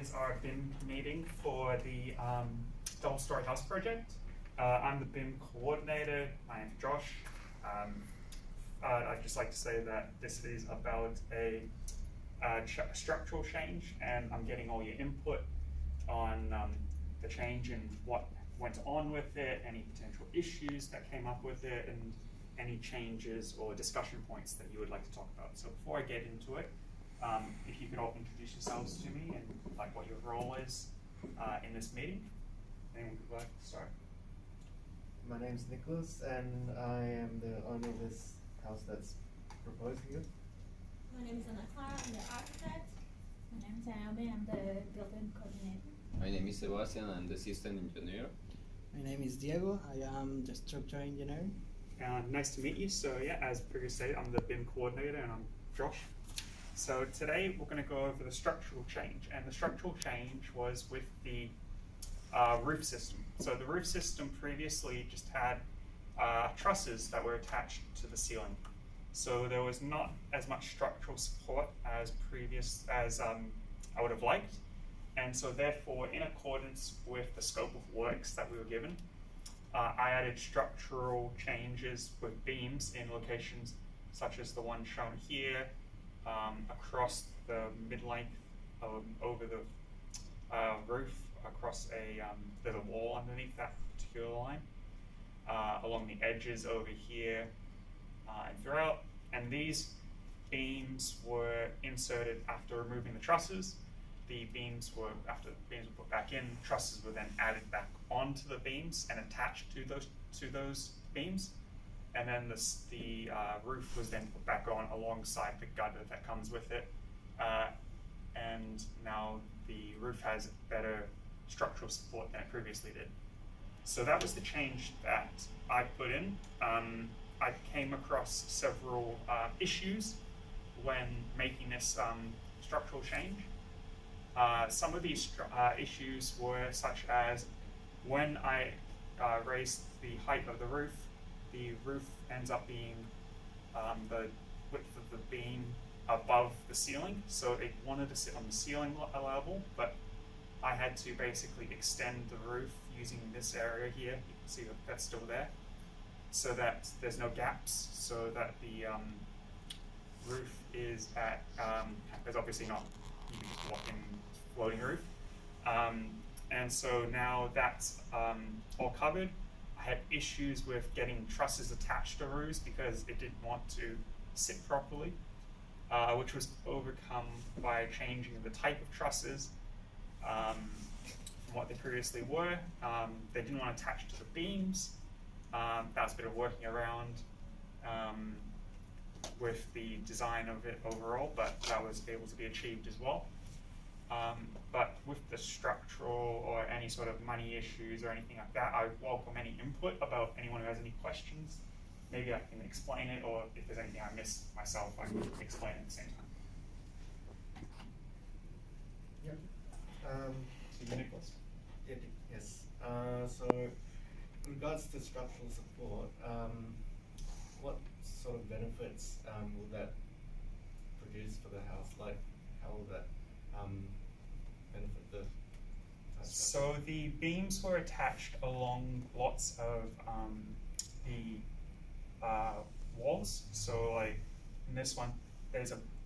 is our BIM meeting for the double-story house project. I'm the BIM coordinator. My name's Josh. I'd just like to say that this is about a structural change, and I'm getting all your input on the change and what went on with it, any potential issues that came up with it, and any changes or discussion points that you would like to talk about. So before I get into it, if you could all introduce yourselves to me and like what your role is in this meeting. Anyone would like to start? My name is Nicholas, and I am the owner of this house that's proposed here. My name is Anna Clara, I'm the architect. My name is Naomi, I'm the building coordinator. My name is Sebastian, I'm the system engineer. My name is Diego, I am the structural engineer. Nice to meet you. So yeah, as previously stated, I'm the BIM coordinator and I'm Josh. So today we're going to go over the structural change, and the structural change was with the roof system. So the roof system previously just had trusses that were attached to the ceiling. So there was not as much structural support as I would have liked. And so therefore, in accordance with the scope of works that we were given, I added structural changes with beams in locations such as the one shown here, across the mid-length over the roof, across there's a wall underneath that particular line, along the edges over here and throughout. And these beams were inserted after removing the trusses. After the beams were put back in, trusses were then added back onto the beams and attached to those beams. And then the roof was then put back on alongside the gutter that comes with it. And now the roof has better structural support than it previously did. So that was the change that I put in. I came across several issues when making this structural change. Some of these issues were such as when I raised the height of the roof ends up being the width of the beam above the ceiling. So it wanted to sit on the ceiling level, but I had to basically extend the roof using this area here. You can see that that's still there, so that there's no gaps, so that the roof is at, there's obviously not, you can just walk in floating roof. And so now that's all covered. I had issues with getting trusses attached to roofs because it didn't want to sit properly, which was overcome by changing the type of trusses from what they previously were. They didn't want to attach to the beams. That was a bit of working around with the design of it overall, but that was able to be achieved as well. But with the structural or any sort of money issues or anything like that, I welcome any input about anyone who has any questions. Maybe I can explain it, or if there's anything I missed myself, I can explain it at the same time. Yep. So you, Nicholas? Yes. So in regards to structural support, what sort of benefits will that produce for the house? Like, how will that benefit the house? So the beams were attached along lots of the walls. So like in this one,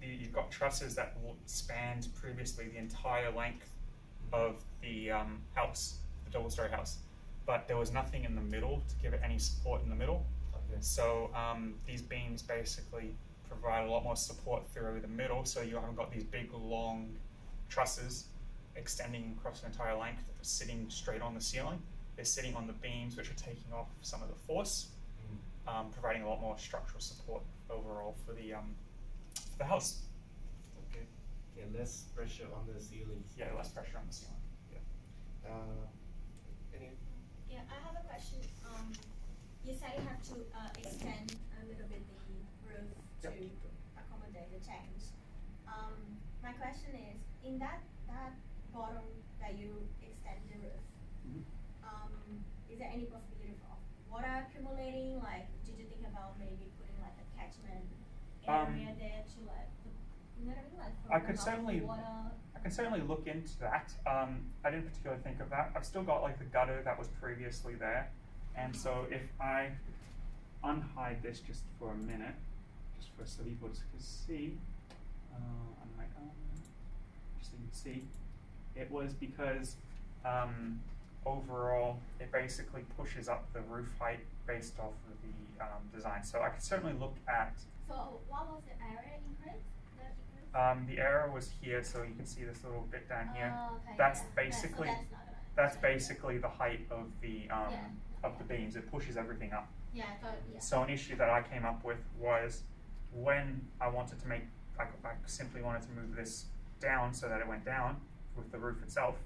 you've got trusses that spanned previously the entire length of the house, the double-story house, but there was nothing in the middle to give it any support in the middle. Okay. So these beams basically provide a lot more support through the middle, so you haven't got these big long trusses extending across the entire length sitting straight on the ceiling. They're sitting on the beams, which are taking off some of the force, providing a lot more structural support overall for the house. Okay. Yeah, less pressure on the ceilings. Yeah, less pressure on the ceiling. Yeah. Yeah, I have a question. You said you have to extend a little bit the roof to accommodate the change. My question is, in that bottom that you extend the roof, is there any possibility of water accumulating? Like, did you think about maybe putting like a catchment area there to like, you know what I mean? Like, I could can certainly look into that. I didn't particularly think of that. I've still got like the gutter that was previously there, and so if I unhide this just for a minute, just for so people can see, just so you can see, it was because overall it basically pushes up the roof height based off of the design. So I could certainly look at. So what was the area increase? The error was here, so you can see this little bit down here. Okay, That's yeah. basically So that's not gonna that's change. basically the height of the beams. It pushes everything up. Yeah, yeah. So an issue that I came up with was when I wanted to make, I simply wanted to move this down so that it went down with the roof itself.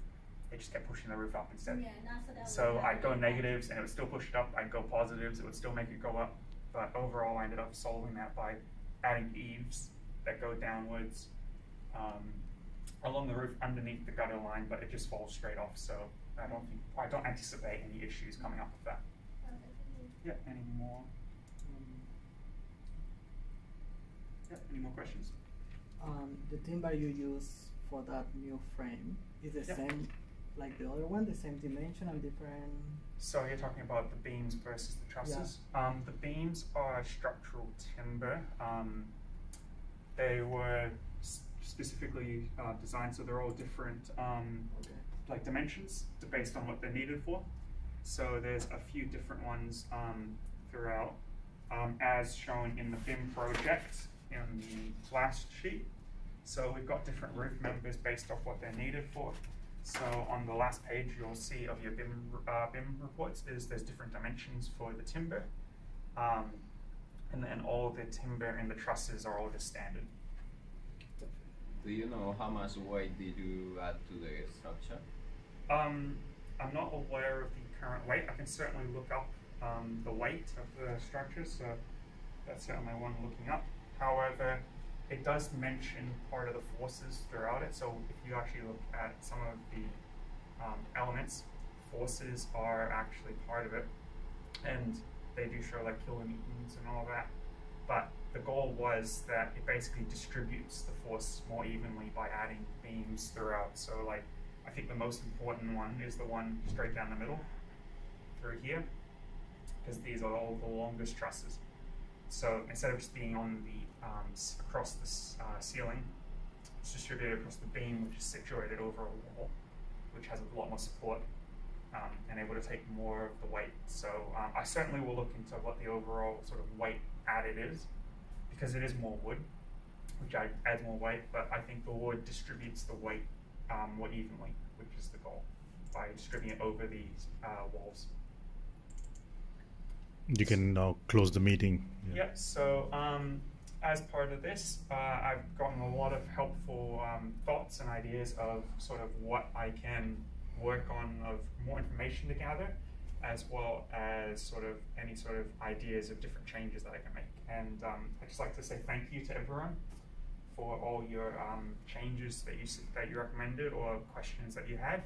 It just kept pushing the roof up instead. Yeah, that So would I'd go happen. negatives and it would still push it up. I'd go positives, it would still make it go up. But overall, I ended up solving that by adding eaves that go downwards along the roof underneath the gutter line, but it just falls straight off. So I don't anticipate any issues coming up with that. Yeah. Any more? Yeah. Any more questions? The timber you use for that new frame is the Yep. same like the other one, the same dimension and different. So you're talking about the beams versus the trusses. The beams are structural timber. They were specifically designed so they're all different Okay. like dimensions based on what they're needed for. So there's a few different ones throughout, as shown in the BIM project in the last sheet. So we've got different roof members based off what they're needed for. So on the last page, you'll see of your BIM reports is there's different dimensions for the timber, and then all the timber and the trusses are all just standard. Do you know how much weight did you add to the structure? I'm not aware of the current weight. I can certainly look up the weight of the structure, so that's certainly one looking up. However, it does mention part of the forces throughout it. So if you actually look at some of the elements, forces are actually part of it, and they do show like kilonewtons and all that. But the goal was that it basically distributes the force more evenly by adding beams throughout. So like, I think the most important one is the one straight down the middle through here, because these are all the longest trusses. So instead of just being on the across the ceiling, it's distributed across the beam, which is situated over a wall, which has a lot more support and able to take more of the weight. So I certainly will look into what the overall sort of weight added is, because it is more wood, which adds more weight, but I think the wood distributes the weight more evenly, which is the goal, by distributing it over these walls. You can now close the meeting. Yeah, so as part of this, I've gotten a lot of helpful thoughts and ideas of sort of what I can work on, of more information to gather, as well as sort of any sort of ideas of different changes that I can make. And I'd just like to say thank you to everyone for all your changes that you recommended or questions that you had.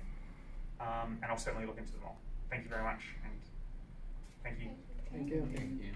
And I'll certainly look into them all. Thank you very much, and thank you. Thank you. Thank you.